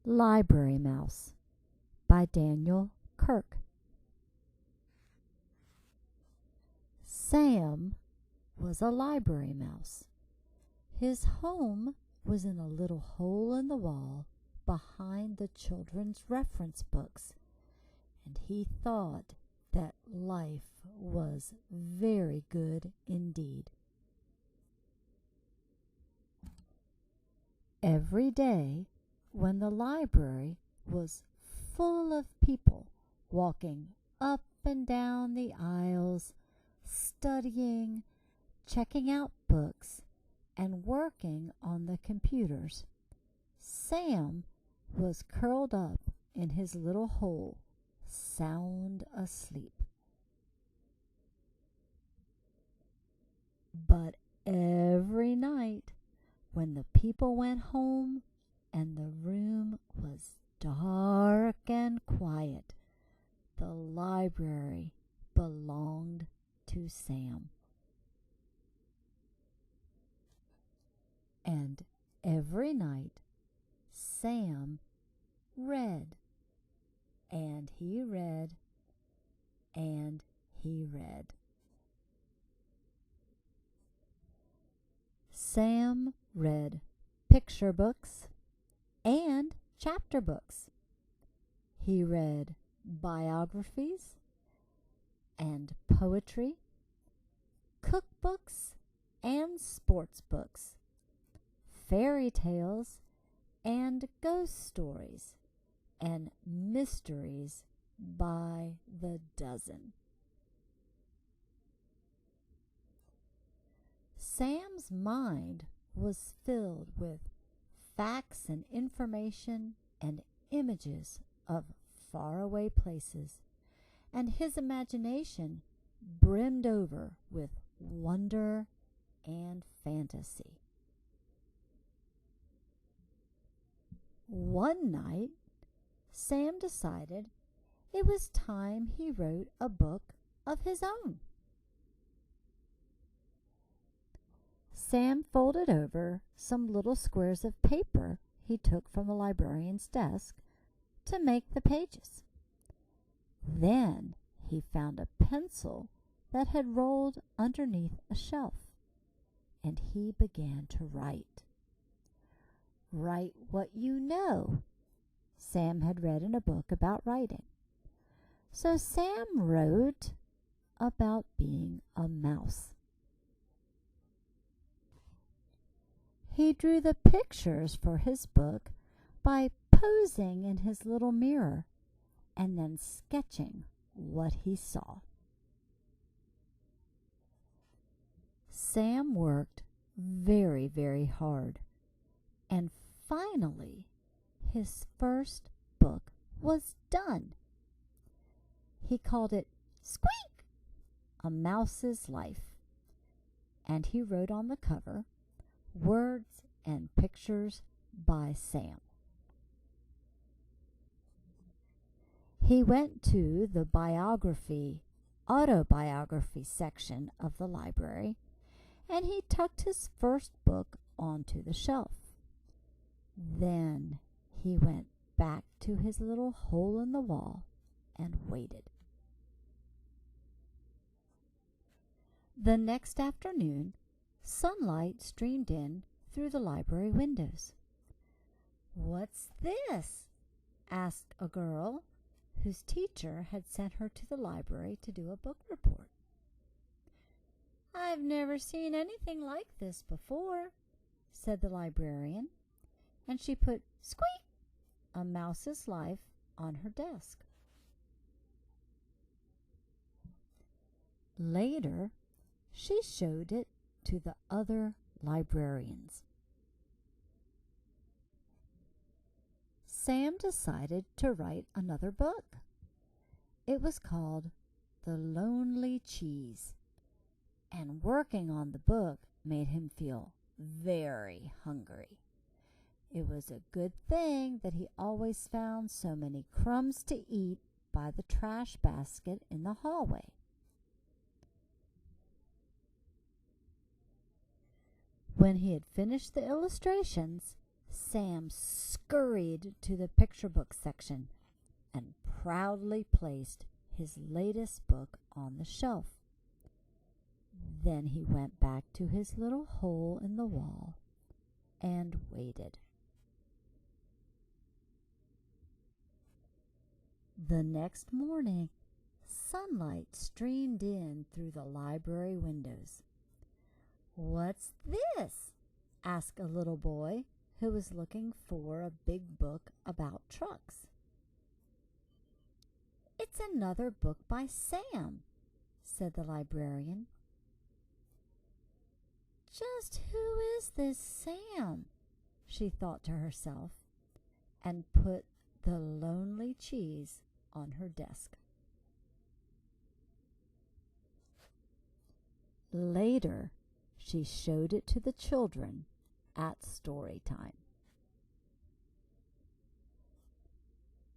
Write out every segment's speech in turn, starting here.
Library Mouse by Daniel Kirk. Sam was a library mouse. His home was in a little hole in the wall behind the children's reference books, and he thought that life was very good indeed. Every day, when the library was full of people walking up and down the aisles, studying, checking out books, and working on the computers, Sam was curled up in his little hole, sound asleep. But every night, when the people went home and the room was dark and quiet, the library belonged to Sam. And every night, Sam read, and he read, and he read. Sam read picture books and chapter books. He read biographies and poetry, cookbooks and sports books, fairy tales and ghost stories, and mysteries by the dozen. Sam's mind was filled with facts and information and images of faraway places, and his imagination brimmed over with wonder and fantasy. One night, Sam decided it was time he wrote a book of his own. Sam folded over some little squares of paper he took from the librarian's desk to make the pages. Then he found a pencil that had rolled underneath a shelf, and he began to write. Write what you know, Sam had read in a book about writing. So Sam wrote about being a mouse. He drew the pictures for his book by posing in his little mirror and then sketching what he saw. Sam worked very, very hard, and finally his first book was done. He called it Squeak! A Mouse's Life, and he wrote on the cover, Words and Pictures by Sam. He went to the autobiography section of the library, and he tucked his first book onto the shelf. Then he went back to his little hole in the wall and waited. The next afternoon, sunlight streamed in through the library windows. "What's this?" asked a girl whose teacher had sent her to the library to do a book report. "I've never seen anything like this before," said the librarian, and she put Squeak! A Mouse's Life on her desk. Later, she showed it to the other librarians. Sam decided to write another book. It was called The Lonely Cheese, and working on the book made him feel very hungry. It was a good thing that he always found so many crumbs to eat by the trash basket in the hallway. When he had finished the illustrations, Sam scurried to the picture book section and proudly placed his latest book on the shelf. Then he went back to his little hole in the wall and waited. The next morning, sunlight streamed in through the library windows. "What's this?" asked a little boy who was looking for a big book about trucks. "It's another book by Sam," said the librarian. "Just who is this Sam?" she thought to herself, and put the lonely cheese on her desk. Later, she showed it to the children at story time.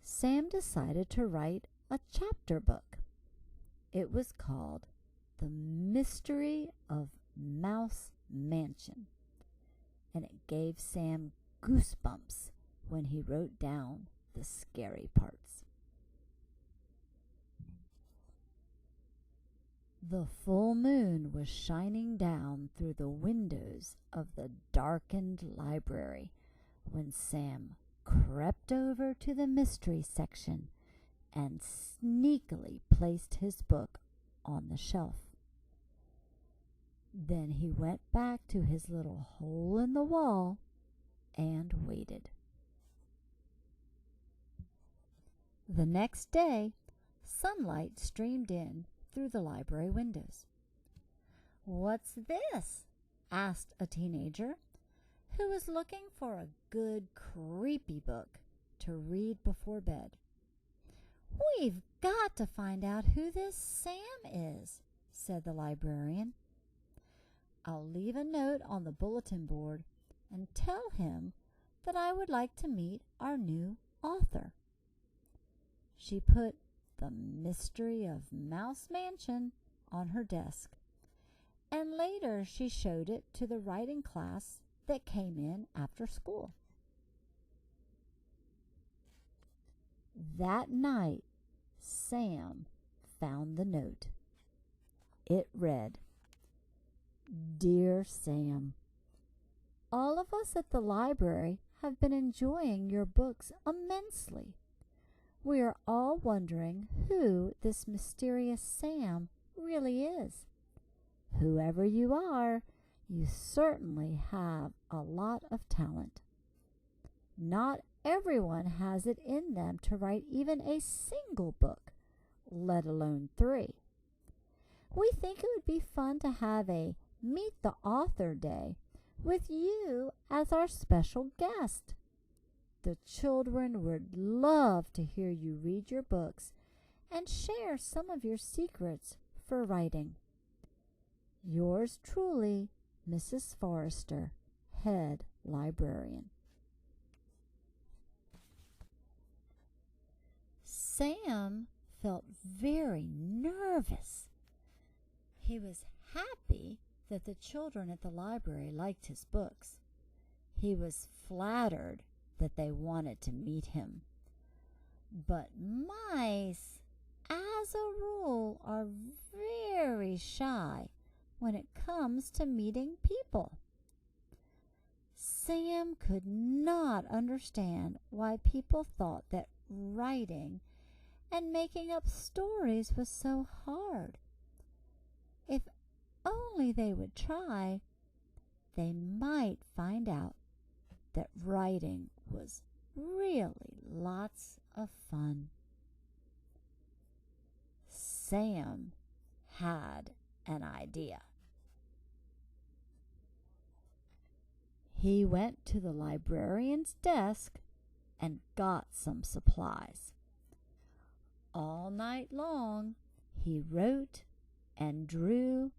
Sam decided to write a chapter book. It was called The Mystery of Mouse Mansion, and it gave Sam goosebumps when he wrote down the scary parts. The full moon was shining down through the windows of the darkened library when Sam crept over to the mystery section and sneakily placed his book on the shelf. Then he went back to his little hole in the wall and waited. The next day, sunlight streamed in through the library windows. "What's this?" asked a teenager who was looking for a good, creepy book to read before bed. "We've got to find out who this Sam is," said the librarian. "I'll leave a note on the bulletin board and tell him that I would like to meet our new author." She put The Mystery of Mouse Mansion on her desk, and later she showed it to the writing class that came in after school. That night, Sam found the note. It read, "Dear Sam, all of us at the library have been enjoying your books immensely. We are all wondering who this mysterious Sam really is. Whoever you are, you certainly have a lot of talent. Not everyone has it in them to write even a single book, let alone 3. We think it would be fun to have a Meet the Author Day with you as our special guest. The children would love to hear you read your books and share some of your secrets for writing. Yours truly, Mrs. Forrester, Head Librarian." Sam felt very nervous. He was happy that the children at the library liked his books. He was flattered that they wanted to meet him. But mice, as a rule, are very shy when it comes to meeting people. Sam could not understand why people thought that writing and making up stories was so hard. If only they would try, they might find out that writing was really lots of fun. Sam had an idea. He went to the librarian's desk and got some supplies. All night long, he wrote and drew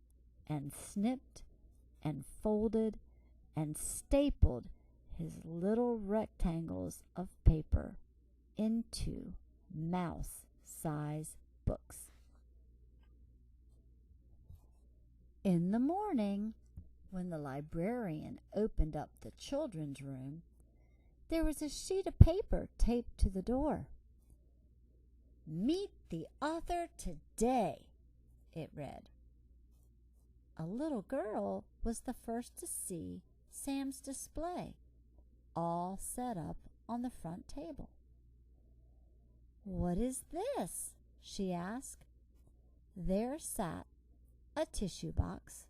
and snipped and folded and stapled his little rectangles of paper into mouse-size books. In the morning, when the librarian opened up the children's room, there was a sheet of paper taped to the door. "Meet the author today," it read. A little girl was the first to see Sam's display, all set up on the front table. "What is this?" she asked. There sat a tissue box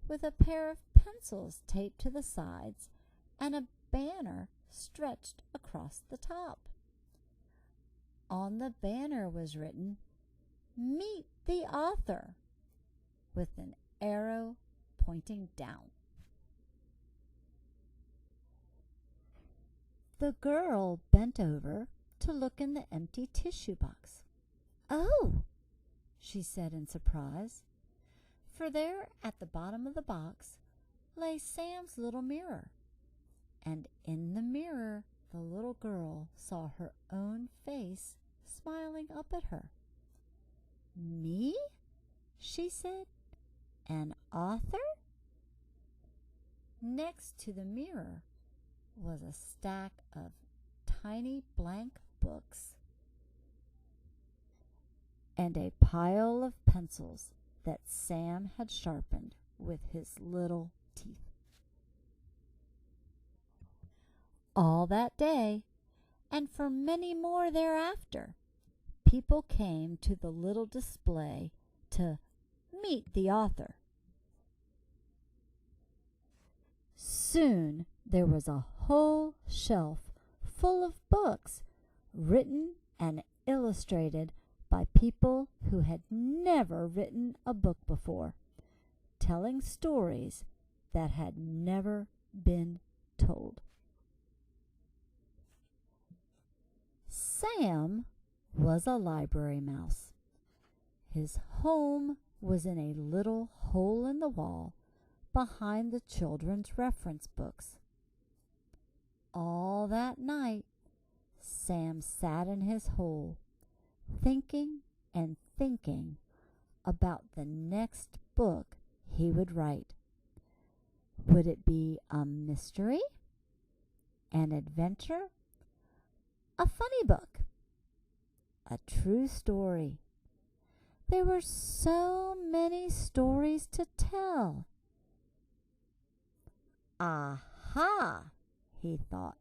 with a pair of pencils taped to the sides and a banner stretched across the top. On the banner was written, "Meet the author," with an arrow pointing down. The girl bent over to look in the empty tissue box. "Oh," she said in surprise, for there at the bottom of the box lay Sam's little mirror, and in the mirror the little girl saw her own face smiling up at her. "Me?" she said. "An author?" Next to the mirror was a stack of tiny blank books and a pile of pencils that Sam had sharpened with his little teeth. All that day, and for many more thereafter, people came to the little display to meet the author. Soon there was a whole shelf full of books written and illustrated by people who had never written a book before, telling stories that had never been told. Sam was a library mouse. His home was in a little hole in the wall behind the children's reference books. All that night, Sam sat in his hole, thinking and thinking about the next book he would write. Would it be a mystery, an adventure, a funny book, a true story? There were so many stories to tell. "Aha," he thought.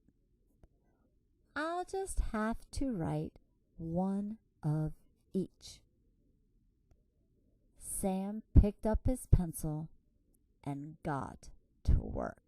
"I'll just have to write one of each." Sam picked up his pencil and got to work.